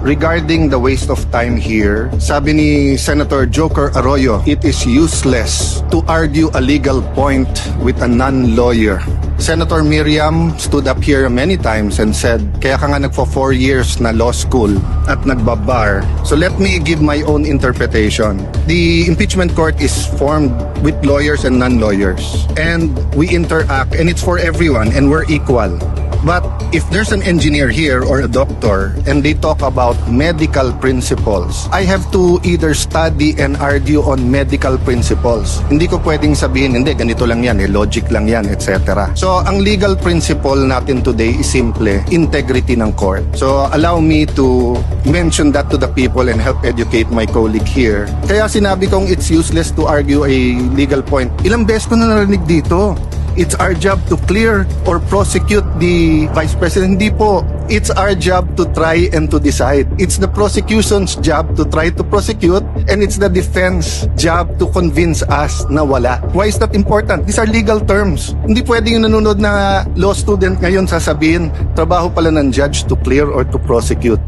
regarding the waste of time here, sabi ni Senator Joker Arroyo, it is useless to argue a legal point with a non-lawyer. Senator Miriam stood up here many times and said, kaya ka nga nagpo 4 years na law school at nagbabar. So let me give my own interpretation. The impeachment court is formed with lawyers and non-lawyers. And we interact and it's for everyone and we're equal. But if there's an engineer here or a doctor and they talk about medical principles, I have to either study and argue on medical principles. Hindi ko pwedeng sabihin, hindi, ganito lang yan, logic lang yan, etc. So, ang legal principle natin today is simple, integrity ng court. So, allow me to mention that to the people and help educate my colleague here. Kaya sinabi kong it's useless to argue a legal point. Ilang beses ko na narinig dito. It's our job to clear or prosecute the Vice President. Hindi po. It's our job to try and to decide. It's the prosecution's job to try to prosecute and it's the defense job to convince us na wala. Why is that important? These are legal terms. Hindi pwedeng yung nanonood na law student ngayon sasabihin, trabaho pala ng judge to clear or to prosecute.